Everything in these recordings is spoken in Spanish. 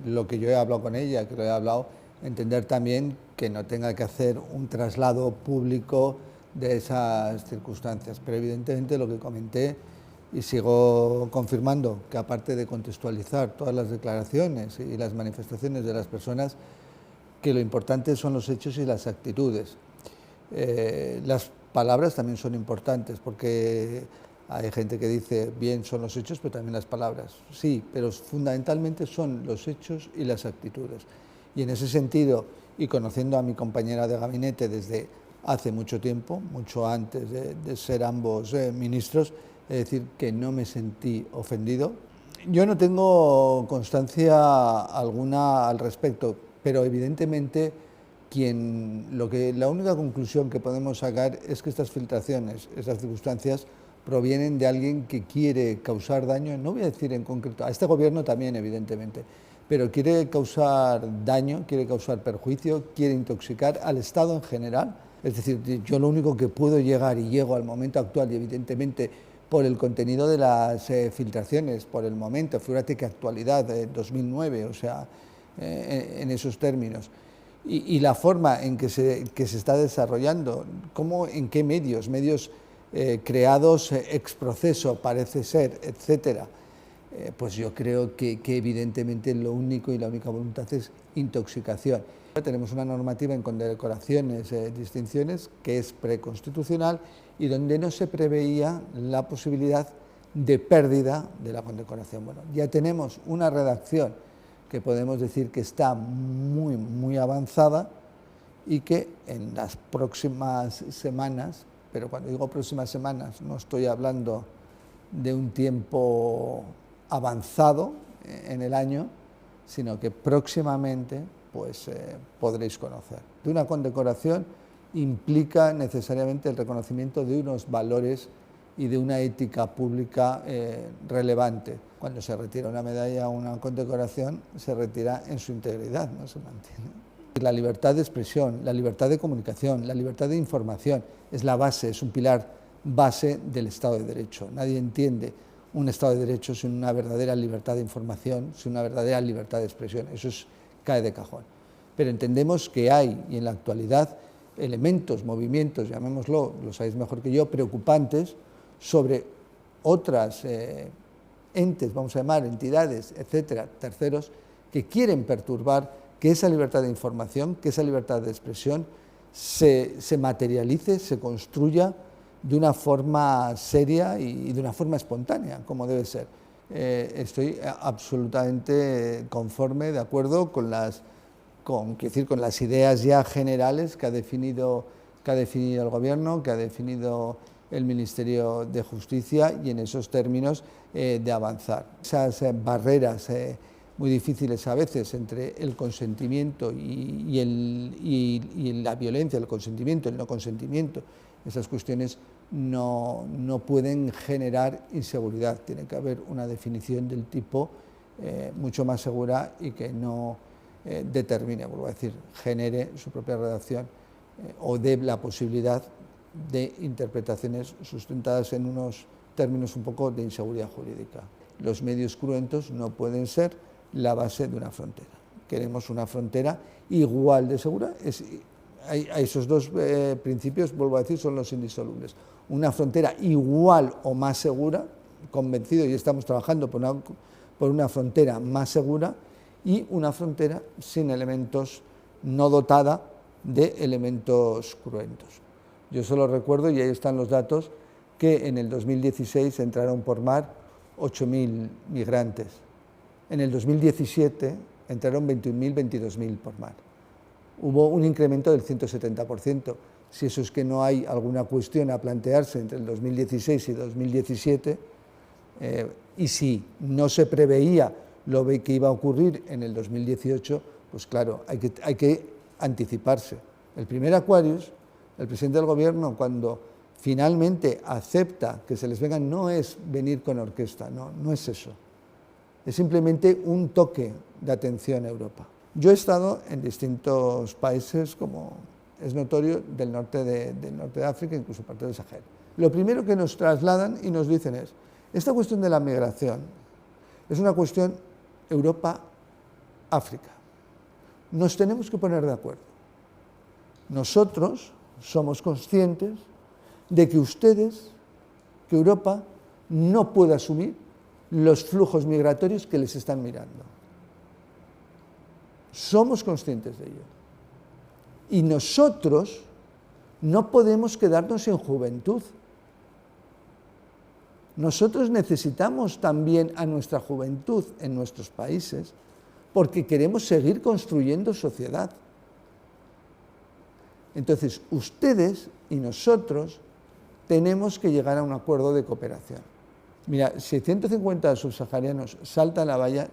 lo que yo he hablado con ella, que lo he hablado, entender también que no tenga que hacer un traslado público de esas circunstancias. Pero evidentemente lo que comenté, y sigo confirmando, que aparte de contextualizar todas las declaraciones y las manifestaciones de las personas, que lo importante son los hechos y las actitudes. Las palabras también son importantes, porque hay gente que dice, bien, son los hechos, pero también las palabras. Sí, pero fundamentalmente son los hechos y las actitudes. Y en ese sentido, y conociendo a mi compañera de gabinete desde hace mucho tiempo, mucho antes de ser ambos ministros, es decir, que no me sentí ofendido. Yo no tengo constancia alguna al respecto, pero evidentemente la única conclusión que podemos sacar es que estas filtraciones, estas circunstancias, provienen de alguien que quiere causar daño, no voy a decir en concreto, a este gobierno también evidentemente, pero quiere causar daño, quiere causar perjuicio, quiere intoxicar al Estado en general. Es decir, yo lo único que puedo llegar y llego al momento actual, y evidentemente por el contenido de las filtraciones, por el momento, fíjate que actualidad, 2009, o sea, en esos términos, y la forma en que se está desarrollando, cómo, en qué medios creados ex proceso, parece ser, etcétera, pues yo creo que evidentemente lo único y la única voluntad es intoxicación. Tenemos una normativa en condecoraciones, distinciones, que es preconstitucional y donde no se preveía la posibilidad de pérdida de la condecoración. Bueno, ya tenemos una redacción que podemos decir que está muy avanzada y que en las próximas semanas, pero cuando digo próximas semanas no estoy hablando de un tiempo avanzado en el año, sino que próximamente pues podréis conocer. De una condecoración implica necesariamente el reconocimiento de unos valores y de una ética pública relevante. Cuando se retira una medalla o una condecoración, se retira en su integridad, no se mantiene. La libertad de expresión, la libertad de comunicación, la libertad de información es la base, es un pilar base del Estado de Derecho. Nadie entiende un Estado de Derecho sin una verdadera libertad de información, sin una verdadera libertad de expresión. Eso cae de cajón. Pero entendemos que hay, y en la actualidad, elementos, movimientos, llamémoslo, lo sabéis mejor que yo, preocupantes sobre otras entes, vamos a llamar, entidades, etcétera, terceros, que quieren perturbar que esa libertad de información, que esa libertad de expresión se materialice, se construya de una forma seria y de una forma espontánea, como debe ser. Estoy absolutamente conforme, de acuerdo con las ideas ya generales que ha definido el Gobierno, que ha definido el Ministerio de Justicia, y en esos términos de avanzar. Esas barreras muy difíciles a veces entre el consentimiento y la violencia, el consentimiento, el no consentimiento, esas cuestiones no pueden generar inseguridad. Tiene que haber una definición del tipo mucho más segura y que no determine, vuelvo a decir, genere su propia redacción o dé la posibilidad de interpretaciones sustentadas en unos términos un poco de inseguridad jurídica. Los medios cruentos no pueden ser la base de una frontera. Queremos una frontera igual de segura. Esos dos principios, vuelvo a decir, son los indisolubles. Una frontera igual o más segura, convencido, y estamos trabajando por una frontera más segura, y una frontera sin elementos, no dotada de elementos cruentos. Yo solo recuerdo, y ahí están los datos, que en el 2016 entraron por mar 8.000 migrantes. En el 2017 entraron 21.000, 22.000 por mar. Hubo un incremento del 170%. Si eso es que no hay alguna cuestión a plantearse entre el 2016 y 2017, y si no se preveía lo que iba a ocurrir en el 2018, pues claro, hay que anticiparse. El primer Aquarius, el presidente del Gobierno, cuando finalmente acepta que se les venga, no es venir con orquesta, no es eso. Es simplemente un toque de atención a Europa. Yo he estado en distintos países, como es notorio, del norte de África, incluso parte del Sahel. Lo primero que nos trasladan y nos dicen esta cuestión de la migración es una cuestión, Europa África. Nos tenemos que poner de acuerdo. Nosotros somos conscientes de que que Europa no puede asumir los flujos migratorios que les están mirando. Somos conscientes de ello. Y nosotros no podemos quedarnos en juventud. Nosotros necesitamos también a nuestra juventud en nuestros países porque queremos seguir construyendo sociedad. Entonces, ustedes y nosotros tenemos que llegar a un acuerdo de cooperación. Mira, si 150 subsaharianos saltan la valla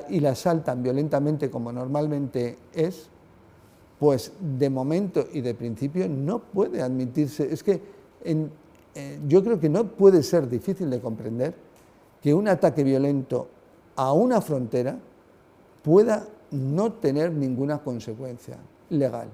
y la saltan violentamente como normalmente es, pues de momento y de principio no puede admitirse. Es que yo creo que no puede ser difícil de comprender que un ataque violento a una frontera pueda no tener ninguna consecuencia legal.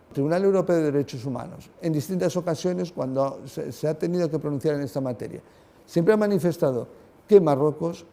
El Tribunal Europeo de Derechos Humanos, en distintas ocasiones cuando se ha tenido que pronunciar en esta materia, siempre ha manifestado que Marruecos,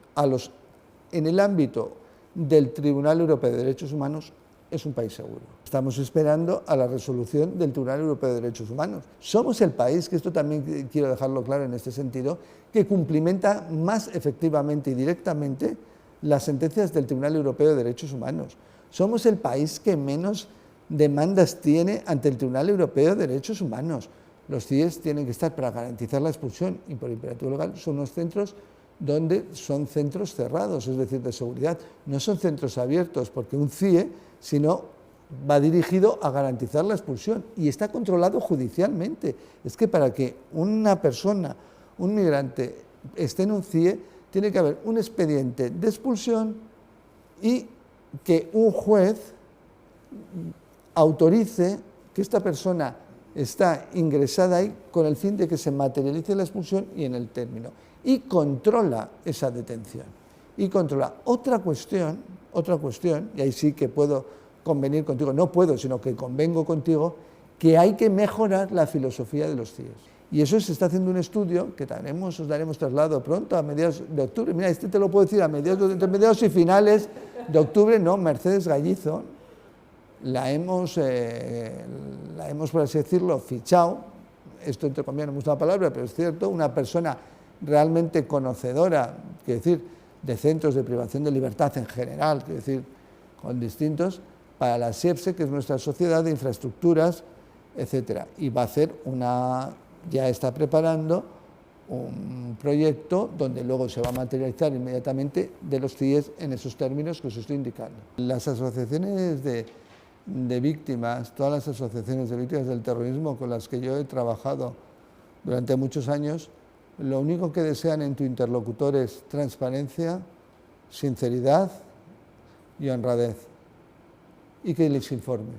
en el ámbito del Tribunal Europeo de Derechos Humanos, es un país seguro. Estamos esperando a la resolución del Tribunal Europeo de Derechos Humanos. Somos el país, que esto también quiero dejarlo claro en este sentido, que cumplimenta más efectivamente y directamente las sentencias del Tribunal Europeo de Derechos Humanos. Somos el país que menos demandas tiene ante el Tribunal Europeo de Derechos Humanos. Los CIES tienen que estar para garantizar la expulsión y por imperativo legal son unos centros donde son centros cerrados, es decir, de seguridad. No son centros abiertos porque un CIE, sino va dirigido a garantizar la expulsión y está controlado judicialmente. Es que para que una persona, un migrante, esté en un CIE, tiene que haber un expediente de expulsión y que un juez autorice que esta persona está ingresada ahí con el fin de que se materialice la expulsión y en el término. Y controla esa detención. Y controla. Otra cuestión, y ahí sí que puedo convenir contigo, no puedo, sino que convengo contigo, que hay que mejorar la filosofía de los CIES. Y eso se está haciendo un estudio que os daremos traslado pronto, a mediados de octubre. Mira, te lo puedo decir, entre mediados y finales de octubre, no, Mercedes Gallizo, la hemos, por así decirlo, fichado, esto entre comillas no me gusta la palabra, pero es cierto, una persona realmente conocedora, quiero decir, de centros de privación de libertad en general, quiero decir, con distintos, para la SEPSE, que es nuestra sociedad de infraestructuras, etcétera. Y va a hacer ya está preparando un proyecto donde luego se va a materializar inmediatamente de los CIES en esos términos que os estoy indicando. Las asociaciones de víctimas, todas las asociaciones de víctimas del terrorismo con las que yo he trabajado durante muchos años, lo único que desean en tu interlocutor es transparencia, sinceridad y honradez, y que les informes,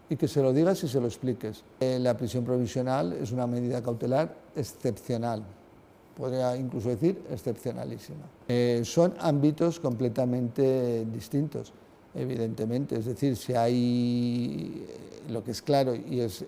y que se lo digas y se lo expliques. La prisión provisional es una medida cautelar excepcional, podría incluso decir excepcionalísima. Son ámbitos completamente distintos, evidentemente, es decir, si hay lo que es claro y es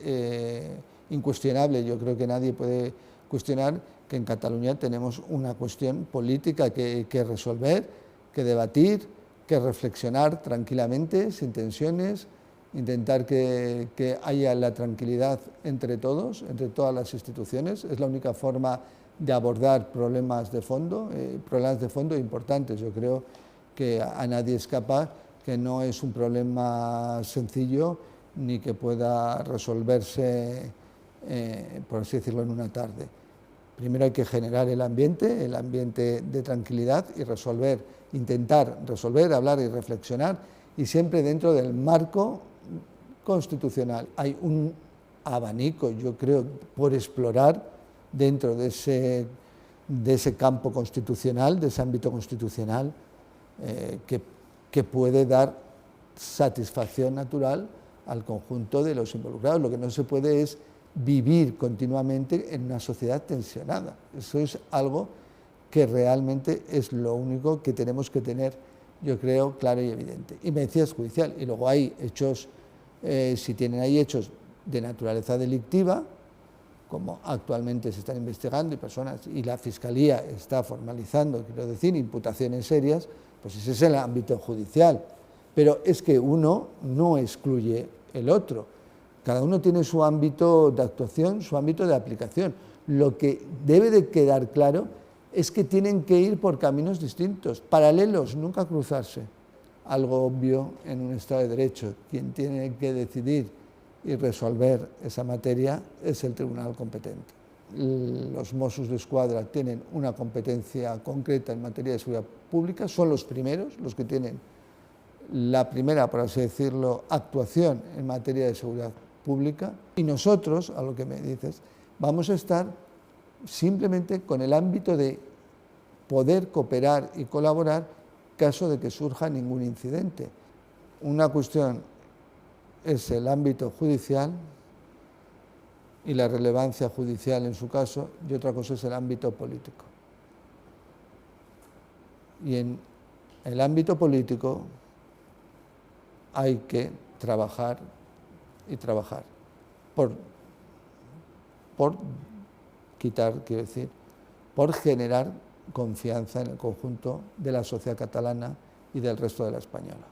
incuestionable, yo creo que nadie puede cuestionar que en Cataluña tenemos una cuestión política que resolver, que debatir, que reflexionar tranquilamente, sin tensiones, intentar que haya la tranquilidad entre todos, entre todas las instituciones. Es la única forma de abordar problemas de fondo importantes. Yo creo que a nadie escapa que no es un problema sencillo ni que pueda resolverse, por así decirlo, en una tarde. Primero hay que generar el ambiente de tranquilidad y intentar resolver, hablar y reflexionar, y siempre dentro del marco constitucional. Hay un abanico, yo creo, por explorar dentro de ese campo constitucional, de ese ámbito constitucional, que puede dar satisfacción natural al conjunto de los involucrados. Lo que no se puede es vivir continuamente en una sociedad tensionada. Eso es algo que realmente es lo único que tenemos que tener, yo creo, claro y evidente. Y me decías judicial, y luego hay hechos, hay hechos de naturaleza delictiva, como actualmente se están investigando y la Fiscalía está formalizando, quiero decir, imputaciones serias, pues ese es el ámbito judicial. Pero es que uno no excluye el otro. Cada uno tiene su ámbito de actuación, su ámbito de aplicación. Lo que debe de quedar claro es que tienen que ir por caminos distintos, paralelos, nunca cruzarse. Algo obvio en un Estado de Derecho. Quien tiene que decidir y resolver esa materia es el tribunal competente. Los Mossos d'Esquadra tienen una competencia concreta en materia de seguridad pública, son los primeros, los que tienen la primera, por así decirlo, actuación en materia de seguridad pública, y nosotros, a lo que me dices, vamos a estar simplemente con el ámbito de poder cooperar y colaborar caso de que surja ningún incidente. Una cuestión es el ámbito judicial y la relevancia judicial en su caso, y otra cosa es el ámbito político. Y en el ámbito político hay que trabajar y trabajar por quitar, quiero decir, por generar confianza en el conjunto de la sociedad catalana y del resto de la española.